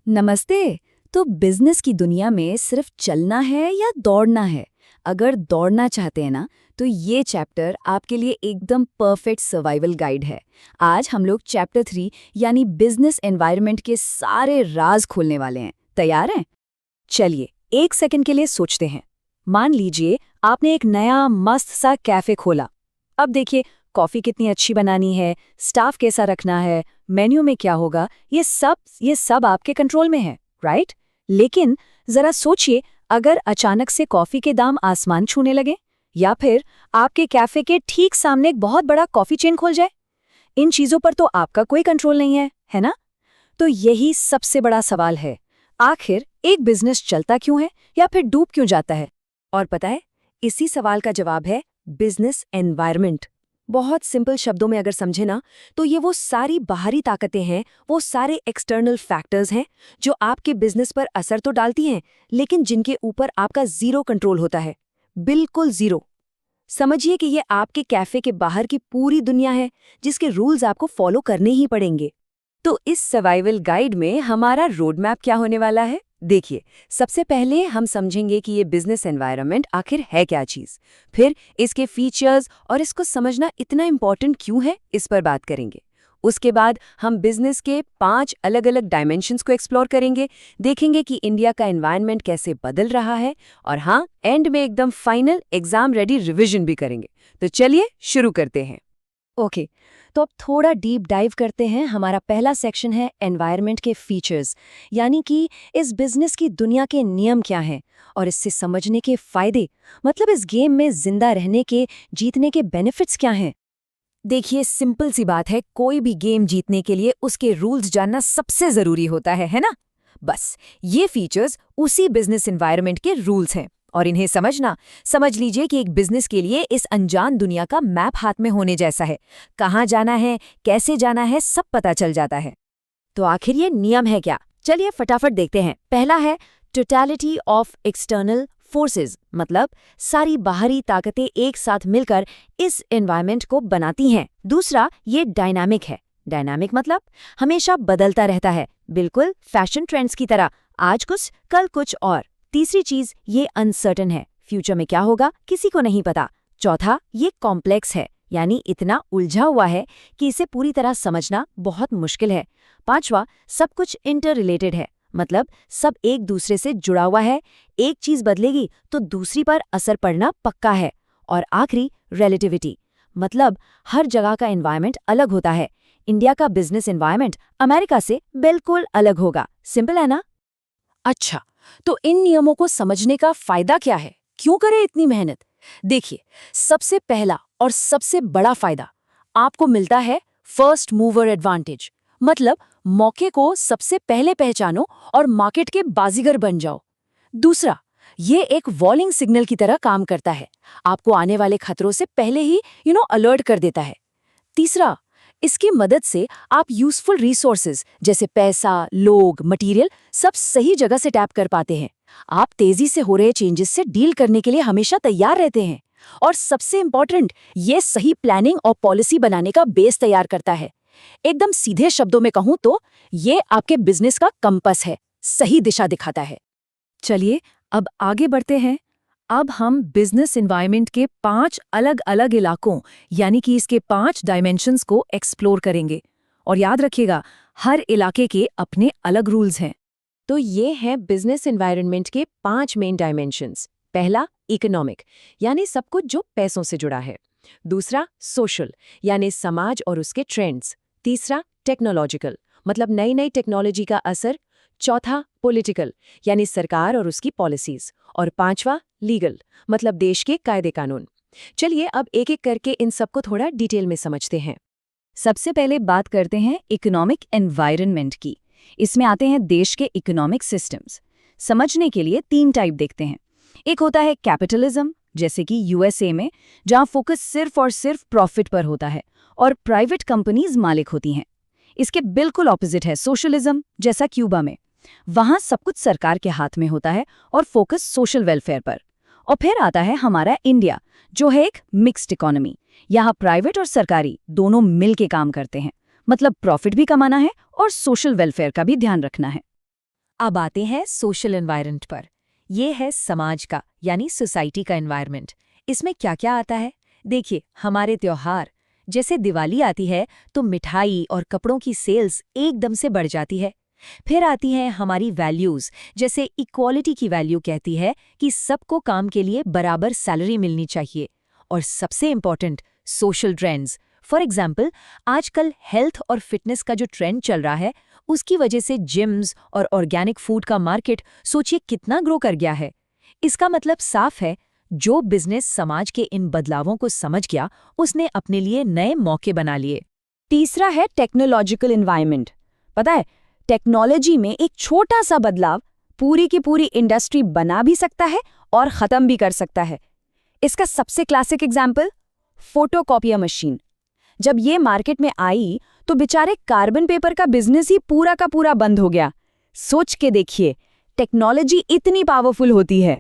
नमस्ते। तो बिजनेस की दुनिया में सिर्फ चलना है या दौड़ना है? अगर दौड़ना चाहते हैं ना, तो ये चैप्टर आपके लिए एकदम परफेक्ट सर्वाइवल गाइड है। आज हम लोग चैप्टर 3 यानी बिजनेस एनवायरनमेंट के सारे राज खोलने वाले हैं। तैयार हैं? चलिए एक सेकंड के लिए सोचते हैं। मान लीजिए आपने एक नया मस्त सा कैफे खोला। अब देखिए, कॉफी कितनी अच्छी बनानी है, स्टाफ कैसा रखना है, मेन्यू में क्या होगा, ये सब आपके कंट्रोल में है, राइट? लेकिन जरा सोचिए, अगर अचानक से कॉफी के दाम आसमान छूने लगे, या फिर आपके कैफे के ठीक सामने एक बहुत बड़ा कॉफी चेन खोल जाए। इन चीजों पर तो आपका कोई कंट्रोल नहीं है ना? तो यही सबसे बड़ा सवाल है, आखिर एक बिजनेस चलता क्यों है या फिर डूब क्यों जाता है? और पता है, इसी सवाल का जवाब है बिजनेस एनवायरनमेंट। बहुत सिंपल शब्दों में अगर समझे ना, तो ये वो सारी बाहरी ताकतें हैं, वो सारे एक्सटर्नल फैक्टर्स हैं जो आपके बिजनेस पर असर तो डालती हैं, लेकिन जिनके ऊपर आपका जीरो कंट्रोल होता है। बिल्कुल जीरो। समझिए कि ये आपके कैफे के बाहर की पूरी दुनिया है, जिसके रूल्स आपको फॉलो करने ही पड़ेंगे। तो इस सर्वाइवल गाइड में हमारा रोड मैप क्या होने वाला है? देखिए, सबसे पहले हम समझेंगे कि ये बिजनेस एनवायरनमेंट आखिर है क्या चीज़। फिर इसके फीचर्स और इसको समझना इतना इम्पोर्टेंट क्यों है, इस पर बात करेंगे। उसके बाद हम बिजनेस के 5 अलग अलग डायमेंशंस को एक्सप्लोर करेंगे, देखेंगे कि इंडिया का एनवायरनमेंट कैसे बदल रहा है, और हाँ, एंड में एकदम फाइनल एग्जाम रेडी रिविजन भी करेंगे। तो चलिए शुरू करते हैं। ओके, तो अब थोड़ा डीप डाइव करते हैं। हमारा पहला सेक्शन है एनवायरनमेंट के फीचर्स, यानी कि इस बिजनेस की दुनिया के नियम क्या हैं और इससे समझने के फायदे, मतलब इस गेम में जिंदा रहने के, जीतने के बेनिफिट्स क्या हैं। देखिए, सिंपल सी बात है, कोई भी गेम जीतने के लिए उसके रूल्स जानना सबसे जरूरी होता है ना? बस ये फीचर्स उसी बिजनेस एनवायरनमेंट के रूल्स हैं, और इन्हें समझ लीजिए कि एक बिजनेस के लिए इस अनजान दुनिया का मैप हाथ में होने जैसा है। कहाँ जाना है, कैसे जाना है, सब पता चल जाता है। तो आखिर ये नियम है क्या? चलिए फटाफट देखते हैं। पहला है टोटलिटी ऑफ एक्सटर्नल फोर्सेस, मतलब सारी बाहरी ताकतें एक साथ मिलकर इस एनवायरनमेंट को बनाती हैं। दूसरा, ये डायनामिक है। डायनामिक मतलब हमेशा बदलता रहता है, बिल्कुल फैशन ट्रेंड्स की तरह, आज कुछ कल कुछ और। तीसरी चीज, ये अनसर्टन है, फ्यूचर में क्या होगा किसी को नहीं पता। चौथा, ये कॉम्प्लेक्स है, यानी इतना उलझा हुआ है कि इसे पूरी तरह समझना बहुत मुश्किल है। पांचवा, सब कुछ इंटर रिलेटेड है, मतलब सब एक दूसरे से जुड़ा हुआ है, एक चीज बदलेगी तो दूसरी पर असर पड़ना पक्का है। और आखिरी, रिलेटिविटी, मतलब हर जगह का एनवायरनमेंट अलग होता है। इंडिया का बिजनेस एनवायरनमेंट अमेरिका से बिल्कुल अलग होगा। सिंपल है ना? अच्छा, तो इन नियमों को समझने का फायदा क्या है? क्यों करें इतनी मेहनत? देखिए, सबसे पहला और सबसे बड़ा फायदा आपको मिलता है फर्स्ट मूवर एडवांटेज, मतलब मौके को सबसे पहले पहचानो और मार्केट के बाजीगर बन जाओ। दूसरा, ये एक वॉर्निंग सिग्नल की तरह काम करता है, आपको आने वाले खतरों से पहले ही अलर्ट कर देता है। तीसरा, इसकी मदद से आप यूजफुल रिसोर्सेज जैसे पैसा, लोग, मटेरियल सब सही जगह से टैप कर पाते हैं। आप तेजी से हो रहे चेंजेस से डील करने के लिए हमेशा तैयार रहते हैं। और सबसे इंपॉर्टेंट, ये सही प्लानिंग और पॉलिसी बनाने का बेस तैयार करता है। एकदम सीधे शब्दों में कहूं तो ये आपके बिजनेस का कंपास है, सही दिशा दिखाता है। चलिए अब आगे बढ़ते हैं। अब हम बिजनेस एनवायरनमेंट के 5 अलग अलग इलाकों, यानी कि इसके 5 डायमेंशंस को एक्सप्लोर करेंगे। और याद रखिएगा, हर इलाके के अपने अलग रूल्स हैं। तो ये हैं बिजनेस एनवायरनमेंट के 5 मेन डायमेंशंस। पहला, इकोनॉमिक, यानी सब कुछ जो पैसों से जुड़ा है। दूसरा, सोशल, यानी समाज और उसके ट्रेंड्स। तीसरा, टेक्नोलॉजिकल, मतलब नई नई टेक्नोलॉजी का असर। चौथा, पॉलिटिकल, यानी सरकार और उसकी पॉलिसीज। और पांचवा, लीगल, मतलब देश के कायदे कानून। चलिए अब एक एक करके इन सबको थोड़ा डिटेल में समझते हैं। सबसे पहले बात करते हैं इकोनॉमिक एनवायरनमेंट की। इसमें आते हैं देश के इकोनॉमिक सिस्टम्स। समझने के लिए 3 टाइप देखते हैं। एक होता है कैपिटलिज्म, जैसे कि यूएसए में, जहां फोकस सिर्फ और सिर्फ प्रॉफिट पर होता है और प्राइवेट कंपनीज मालिक होती हैं। इसके बिल्कुल ऑपोजिट है सोशलिज्म, जैसा क्यूबा में। वहां सब कुछ सरकार के हाथ में होता है और फोकस सोशल वेलफेयर पर। और फिर आता है हमारा इंडिया, जो है एक मिक्स्ड इकोनॉमी। यहाँ प्राइवेट और सरकारी दोनों मिल के काम करते हैं, मतलब प्रॉफिट भी कमाना है और सोशल वेलफेयर का भी ध्यान रखना है। अब आते हैं सोशल एनवायरनमेंट पर। ये है समाज का यानी सोसाइटी का एनवायरनमेंट। इसमें क्या क्या आता है? देखिए, हमारे त्योहार जैसे दिवाली आती है तो मिठाई और कपड़ों की सेल्स एकदम से बढ़ जाती है। फिर आती हैं हमारी वैल्यूज, जैसे इक्वालिटी की वैल्यू कहती है कि सबको काम के लिए बराबर सैलरी मिलनी चाहिए। और सबसे important, social trends. For example, आजकल हेल्थ और फिटनेस का जो ट्रेंड चल रहा है, उसकी वजह से जिम्स और ऑर्गेनिक फूड का मार्केट सोचिए कितना ग्रो कर गया है। इसका मतलब साफ है, जो बिजनेस समाज के इन बदलावों को समझ गया, उसने अपने लिए नए मौके बना लिए। तीसरा है टेक्नोलॉजिकल एनवायरनमेंट। पता है, टेक्नोलॉजी में एक छोटा सा बदलाव पूरी की पूरी इंडस्ट्री बना भी सकता है और खत्म भी कर सकता है। इसका सबसे क्लासिक एग्जाम्पल, फोटोकॉपियर मशीन। जब ये मार्केट में आई तो बेचारे कार्बन पेपर का बिजनेस ही पूरा का पूरा बंद हो गया। सोच के देखिए, टेक्नोलॉजी इतनी पावरफुल होती है।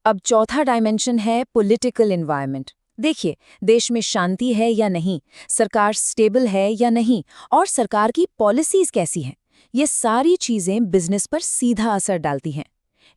अब चौथा डायमेंशन है पॉलिटिकल एनवायरनमेंट। देखिए, देश में शांति है या नहीं, सरकार स्टेबल है या नहीं, और सरकार की पॉलिसीज कैसी हैं, ये सारी चीजें बिजनेस पर सीधा असर डालती हैं।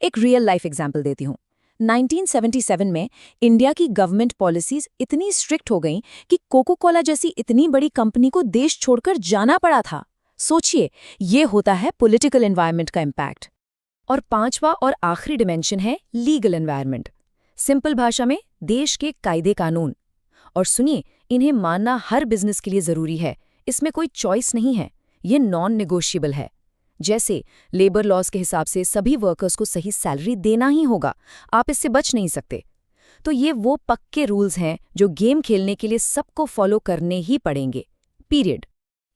एक रियल लाइफ एग्जाम्पल देती हूँ। 1977 में इंडिया की गवर्नमेंट पॉलिसीज इतनी स्ट्रिक्ट हो गईं कि कोको कोला जैसी इतनी बड़ी कंपनी को देश छोड़कर जाना पड़ा था। सोचिए, ये होता है पॉलिटिकल एनवायरनमेंट का इम्पैक्ट। और पांचवा और आखिरी डिमेंशन है लीगल एनवायरनमेंट। सिंपल भाषा में, देश के कायदे कानून। और सुनिए, इन्हें मानना हर बिजनेस के लिए जरूरी है। इसमें कोई चॉइस नहीं है, ये नॉन नेगोशिएबल है। जैसे लेबर लॉज के हिसाब से सभी वर्कर्स को सही सैलरी देना ही होगा, आप इससे बच नहीं सकते। तो ये वो पक्के रूल्स हैं जो गेम खेलने के लिए सबको फॉलो करने ही पड़ेंगे, पीरियड।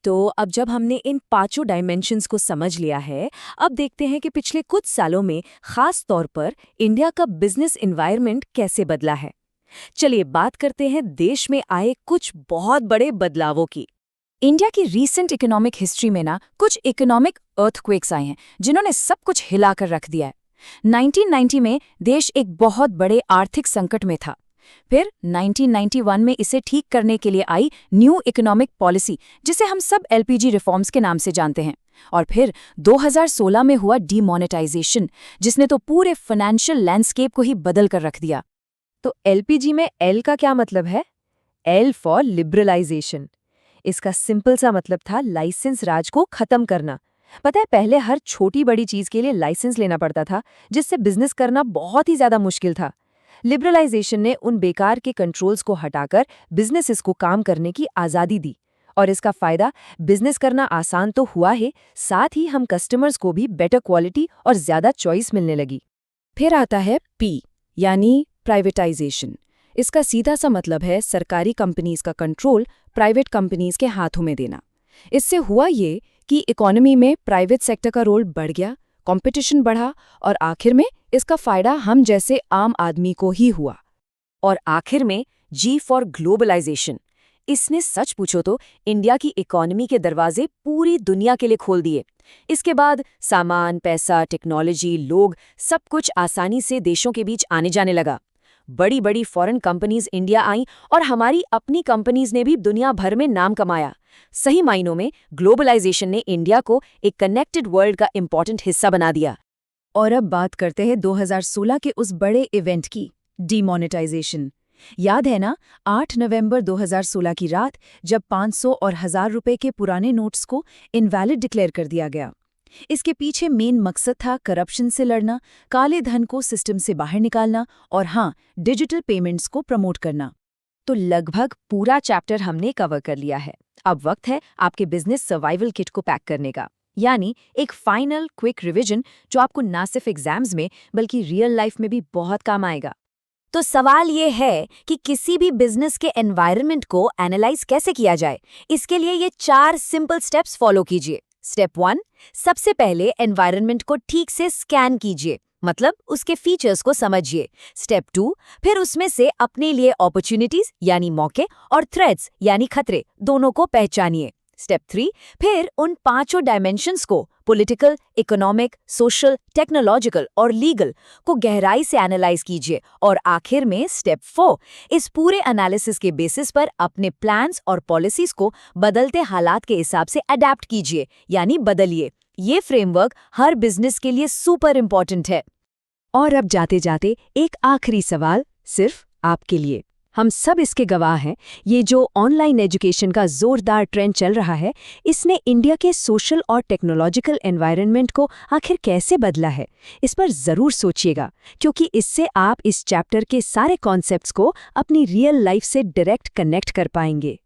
तो अब जब हमने इन पांचों डायमेंशंस को समझ लिया है, अब देखते हैं कि पिछले कुछ सालों में खास तौर पर इंडिया का बिजनेस एनवायरनमेंट कैसे बदला है। चलिए बात करते हैं देश में आए कुछ बहुत बड़े बदलावों की। इंडिया की रीसेंट इकोनॉमिक हिस्ट्री में कुछ इकोनॉमिक अर्थक्वेक्स आए हैं जिन्होंने सब कुछ हिलाकर रख दिया है। 1990 में देश एक बहुत बड़े आर्थिक संकट में था। फिर 1991 में इसे ठीक करने के लिए आई न्यू इकोनॉमिक पॉलिसी, जिसे हम सब एलपीजी रिफॉर्म्स के नाम से जानते हैं। और फिर 2016 में हुआ डीमोनेटाइजेशन, जिसने तो पूरे फाइनेंशियल लैंडस्केप को ही बदल कर रख दिया। तो एलपीजी में एल का क्या मतलब है? L for liberalisation. इसका सिंपल सा मतलब था लाइसेंस राज को खत्म करना। पता है, पहले हर छोटी बड़ी चीज के लिए लाइसेंस लेना पड़ता था, जिससे बिजनेस करना बहुत ही ज्यादा मुश्किल था। लिबरलाइजेशन ने उन बेकार के कंट्रोल्स को हटाकर बिजनेसेस को काम करने की आज़ादी दी। और इसका फायदा बिजनेस करना आसान तो हुआ है, साथ ही हम कस्टमर्स को भी बेटर क्वालिटी और ज्यादा चॉइस मिलने लगी। फिर आता है पी, यानी प्राइवेटाइजेशन। इसका सीधा सा मतलब है सरकारी कंपनीज का कंट्रोल प्राइवेट कंपनीज के हाथों में देना। इससे हुआ ये कि इकोनॉमी में प्राइवेट सेक्टर का रोल बढ़ गया, कंपटीशन बढ़ा, और आखिर में इसका फायदा हम जैसे आम आदमी को ही हुआ। और आखिर में जी फॉर ग्लोबलाइजेशन। इसने सच पूछो तो इंडिया की इकोनॉमी के दरवाजे पूरी दुनिया के लिए खोल दिए। इसके बाद सामान, पैसा, टेक्नोलॉजी, लोग, सब कुछ आसानी से देशों के बीच आने जाने लगा। बड़ी बड़ी फॉरेन कंपनीज इंडिया आईं और हमारी अपनी कंपनीज ने भी दुनिया भर में नाम कमाया। सही मायनों में ग्लोबलाइजेशन ने इंडिया को एक कनेक्टेड वर्ल्ड का इंपॉर्टेंट हिस्सा बना दिया। और अब बात करते हैं 2016 के उस बड़े इवेंट की, डीमोनेटाइजेशन। याद है ना, 8 नवंबर 2016 की रात, जब 500 और 1000 रुपए के पुराने नोट्स को इनवैलिड डिक्लेयर कर दिया गया। इसके पीछे मेन मकसद था करप्शन से लड़ना, काले धन को सिस्टम से बाहर निकालना, और हाँ, डिजिटल पेमेंट्स को प्रमोट करना। तो लगभग पूरा चैप्टर हमने कवर कर लिया है। अब वक्त है आपके बिजनेस सर्वाइवल किट को पैक करने का, यानी एक फाइनल क्विक रिवीजन जो आपको ना सिर्फ एग्जाम्स में बल्कि रियल लाइफ में भी बहुत काम आएगा। तो सवाल ये है कि किसी भी बिजनेस के एनवायरनमेंट को एनालाइज कैसे किया जाए। इसके लिए ये 4 सिंपल स्टेप्स फॉलो कीजिए। स्टेप 1, सबसे पहले एनवायरनमेंट को ठीक से स्कैन कीजिए, मतलब उसके फीचर्स को समझिए। स्टेप 2, फिर उसमें से अपने लिए अपॉर्चुनिटीज यानी मौके और थ्रेट्स यानी खतरे दोनों को पहचानिए। स्टेप 3, फिर उन 5 डायमेंशंस को, पॉलिटिकल, इकोनॉमिक, सोशल, टेक्नोलॉजिकल और लीगल, को गहराई से एनालाइज कीजिए। और आखिर में स्टेप 4, इस पूरे एनालिसिस के बेसिस पर अपने प्लान्स और पॉलिसीज को बदलते हालात के हिसाब से अडेप्ट कीजिए, यानी बदलिए। ये फ्रेमवर्क हर बिजनेस के लिए सुपर इम्पोर्टेंट है। और अब जाते जाते एक आखिरी सवाल सिर्फ आपके लिए। हम सब इसके गवाह हैं, ये जो ऑनलाइन एजुकेशन का जोरदार ट्रेंड चल रहा है, इसने इंडिया के सोशल और टेक्नोलॉजिकल एनवायरनमेंट को आखिर कैसे बदला है? इस पर ज़रूर सोचिएगा, क्योंकि इससे आप इस चैप्टर के सारे कॉन्सेप्ट्स को अपनी रियल लाइफ से डायरेक्ट कनेक्ट कर पाएंगे।